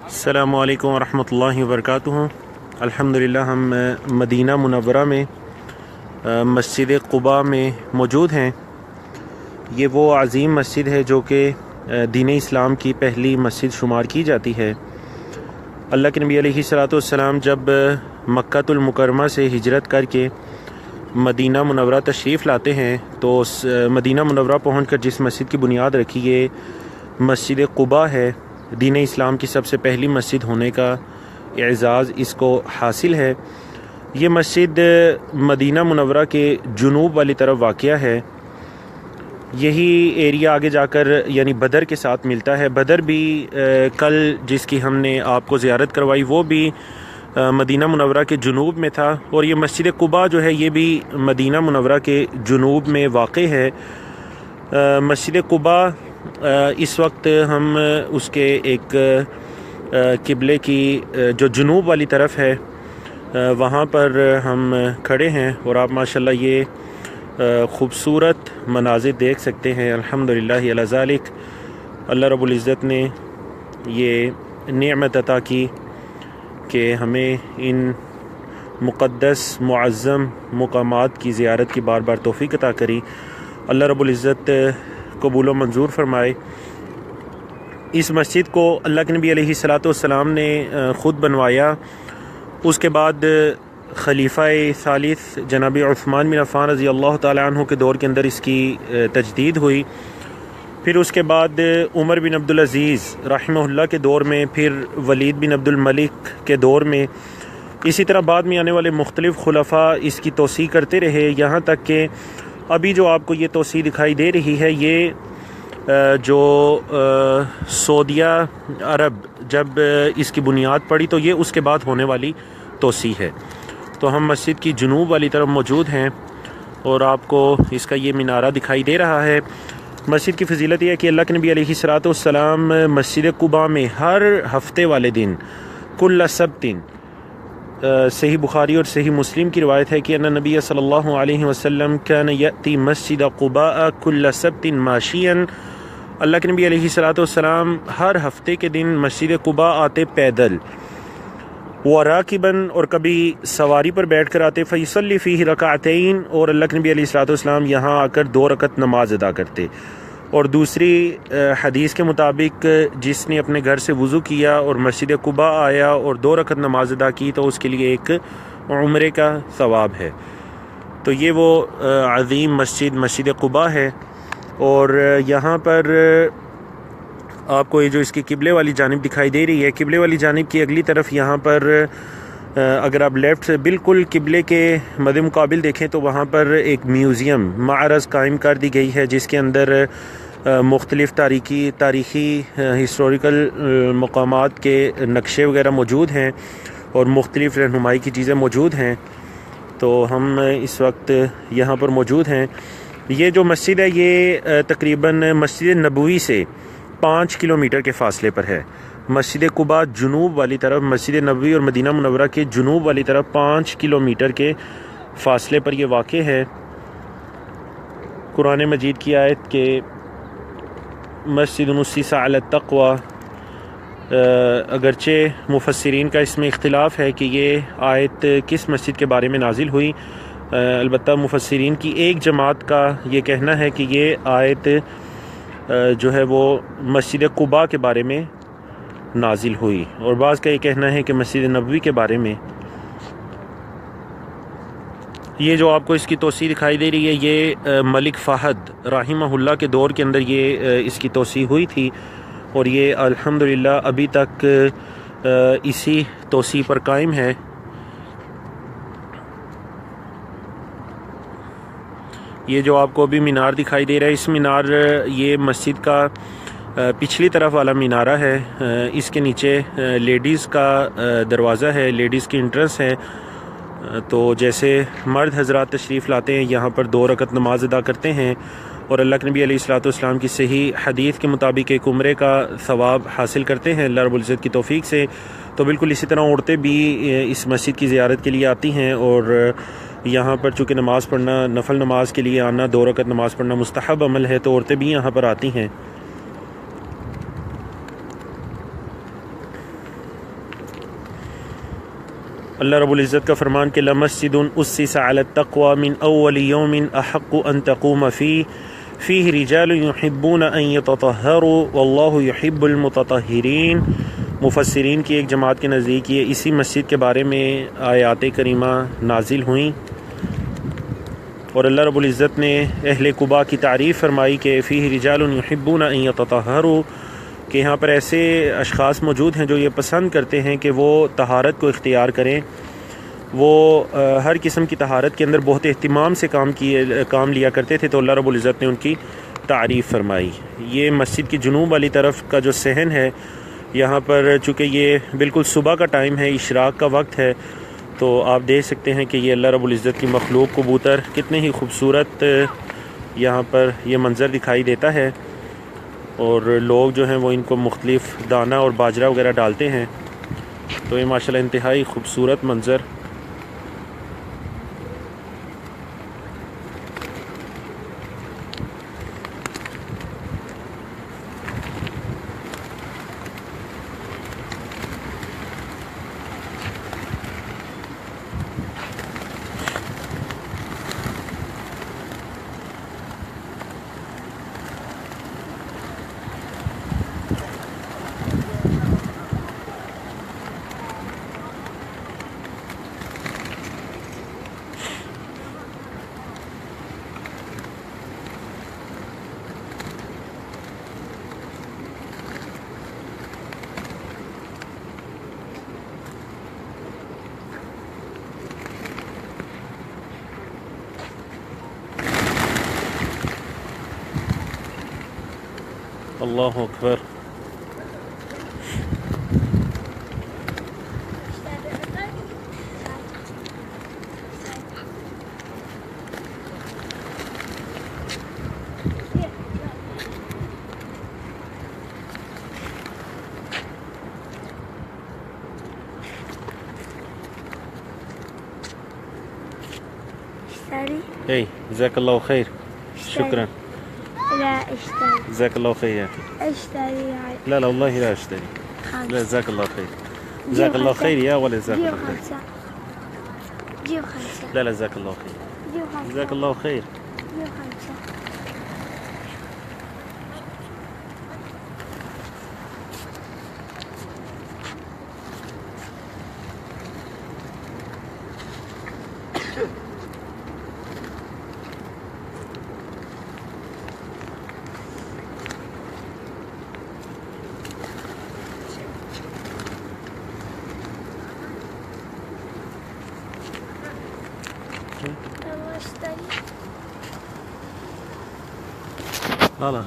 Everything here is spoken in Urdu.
السلام علیکم ورحمۃ اللہ وبرکاتہ۔ الحمدللہ ہم مدینہ منورہ میں مسجد قباء میں موجود ہیں۔ یہ وہ عظیم مسجد ہے جو کہ دین اسلام کی پہلی مسجد شمار کی جاتی ہے۔ اللہ کے نبی علیہ الصلوۃ والسلام جب مکۃ المکرمہ سے ہجرت کر کے مدینہ منورہ تشریف لاتے ہیں تو مدینہ منورہ پہنچ کر جس مسجد کی بنیاد رکھی یہ مسجد قباء ہے۔ دین اسلام کی سب سے پہلی مسجد ہونے کا اعزاز اس کو حاصل ہے۔ یہ مسجد مدینہ منورہ کے جنوب والی طرف واقع ہے۔ یہی ایریا آگے جا کر یعنی بدر کے ساتھ ملتا ہے۔ بدر بھی کل جس کی ہم نے آپ کو زیارت کروائی وہ بھی مدینہ منورہ کے جنوب میں تھا، اور یہ مسجد قباء جو ہے یہ بھی مدینہ منورہ کے جنوب میں واقع ہے۔ مسجد قباء اس وقت ہم اس کے ایک قبلے کی جو جنوب والی طرف ہے وہاں پر ہم کھڑے ہیں، اور آپ ماشاءاللہ یہ خوبصورت مناظر دیکھ سکتے ہیں۔ الحمدللہ علی ذالک، اللہ رب العزت نے یہ نعمت عطا کی کہ ہمیں ان مقدس معظم مقامات کی زیارت کی بار بار توفیق عطا کری۔ اللہ رب العزت قبول و منظور فرمائے۔ اس مسجد کو اللہ کے نبی علیہ الصلوۃ والسلام نے خود بنوایا، اس کے بعد خلیفہ ثالث جناب عثمان بن عفان رضی اللہ تعالی عنہ کے دور کے اندر اس کی تجدید ہوئی، پھر اس کے بعد عمر بن عبدالعزیز رحمہ اللہ کے دور میں، پھر ولید بن عبد الملک کے دور میں، اسی طرح بعد میں آنے والے مختلف خلفاء اس کی توسیع کرتے رہے، یہاں تک کہ ابھی جو آپ کو یہ توسیع دکھائی دے رہی ہے یہ جو سعودیہ عرب جب اس کی بنیاد پڑی تو یہ اس کے بعد ہونے والی توسیع ہے۔ تو ہم مسجد کی جنوب والی طرف موجود ہیں اور آپ کو اس کا یہ مینارہ دکھائی دے رہا ہے۔ مسجد کی فضیلت یہ ہے کہ اللہ کے نبی علیہ الصلوۃ والسلام مسجد قباء میں ہر ہفتے والے دن کل سبت، صحیح بخاری اور صحیح مسلم کی روایت ہے کہ ان نبی صلی اللہ علیہ وسلم کان یأتی مسجد قباء کل سبت ماشیا، اللہ کے نبی علیہ الصلوۃ والسلام ہر ہفتے کے دن مسجد قباء آتے پیدل، وراکبا اور کبھی سواری پر بیٹھ کر آتے، فیصلی فیہ رکعتین اور اللہ کے نبی علیہ الصلوۃ والسلام یہاں آ کر 2 رکعت نماز ادا کرتے۔ اور دوسری حدیث کے مطابق جس نے اپنے گھر سے وضو کیا اور مسجد قباء آیا اور 2 رکعت نماز ادا کی تو اس کے لیے ایک عمرے کا ثواب ہے۔ تو یہ وہ عظیم مسجد قباء ہے، اور یہاں پر آپ کو یہ جو اس کی قبلے والی جانب دکھائی دے رہی ہے، قبلے والی جانب کی اگلی طرف یہاں پر اگر آپ لیفٹ سے بالکل قبلے کے مد مقابل دیکھیں تو وہاں پر ایک میوزیم معرض قائم کر دی گئی ہے جس کے اندر مختلف تاریخی ہسٹوریکل مقامات کے نقشے وغیرہ موجود ہیں اور مختلف رہنمائی کی چیزیں موجود ہیں۔ تو ہم اس وقت یہاں پر موجود ہیں۔ یہ جو مسجد ہے یہ تقریباً مسجد نبوی سے 5 کلومیٹر کے فاصلے پر ہے۔ مسجد قباء جنوب والی طرف، مسجد نبوی اور مدینہ منورہ کے جنوب والی طرف 5 کلومیٹر کے فاصلے پر یہ واقع ہے۔ قرآن مجید کی آیت کہ مسجد اسست علی التقوی، اگرچہ مفسرین کا اس میں اختلاف ہے کہ یہ آیت کس مسجد کے بارے میں نازل ہوئی، البتہ مفسرین کی ایک جماعت کا یہ کہنا ہے کہ یہ آیت جو ہے وہ مسجد قباء کے بارے میں نازل ہوئی، اور بعض کا یہ کہنا ہے کہ مسجد نبوی کے بارے میں۔ یہ جو آپ کو اس کی توسیع دکھائی دے رہی ہے یہ ملک فہد رحمہ اللہ کے دور کے اندر یہ اس کی توسیع ہوئی تھی، اور یہ الحمدللہ ابھی تک اسی توسیع پر قائم ہے۔ یہ جو آپ کو ابھی مینار دکھائی دے رہا ہے، اس مینار یہ مسجد کا پچھلی طرف والا مینارہ ہے۔ اس کے نیچے لیڈیز کا دروازہ ہے، لیڈیز کی انٹرنس ہے۔ تو جیسے مرد حضرات تشریف لاتے ہیں یہاں پر 2 رکعت نماز ادا کرتے ہیں، اور اللہ کے نبی علیہ الصلوۃ والسلام کی صحیح حدیث کے مطابق ایک عمرے کا ثواب حاصل کرتے ہیں اللہ رب العزت کی توفیق سے، تو بالکل اسی طرح عورتیں بھی اس مسجد کی زیارت کے لیے آتی ہیں، اور یہاں پر چونکہ نماز پڑھنا، نفل نماز کے لیے آنا، 2 رکعت نماز پڑھنا مستحب عمل ہے، تو عورتیں بھی یہاں پر آتی ہیں۔ اللہ رب العزت کا فرمان کہ لمسجد اسس علی التقوی من اول یوم احق ان تقوم فیہ رجال یحبون ان یتطہروا واللہ یحب المتطہرین۔ مفسرین کی ایک جماعت کے نزدیک یہ اسی مسجد کے بارے میں آیات کریمہ نازل ہوئیں، اور اللہ رب العزت نے اہل قباء کی تعریف فرمائی کہ فیہ رجال یحبون ان یتطہروا، کہ یہاں پر ایسے اشخاص موجود ہیں جو یہ پسند کرتے ہیں کہ وہ طہارت کو اختیار کریں، وہ ہر قسم کی طہارت کے اندر بہت اہتمام سے کام لیا کرتے تھے، تو اللہ رب العزت نے ان کی تعریف فرمائی۔ یہ مسجد کی جنوب والی طرف کا جو صحن ہے، یہاں پر چونکہ یہ بالکل صبح کا ٹائم ہے، اشراق کا وقت ہے، تو آپ دیکھ سکتے ہیں کہ یہ اللہ رب العزت کی مخلوق کبوتر کتنے ہی خوبصورت یہاں پر یہ منظر دکھائی دیتا ہے، اور لوگ جو ہیں وہ ان کو مختلف دانہ اور باجرہ وغیرہ ڈالتے ہیں، تو یہ ماشاءاللہ انتہائی خوبصورت منظر۔ اللہ اکبر۔ جزاک اللہ خیر، شکرا۔ لا اشتري. جزاك الله خير يا أخي. اشتري. لا لا والله لا أشتري. خمسة. لا جزاك الله خير. جزاك الله خير يا ولا جزاك جيب الله خير. خمسة. جيب خمسة. لا لا جزاك الله خير. جيب خمسة. جزاك الله خير. جيب خمسة. لا لا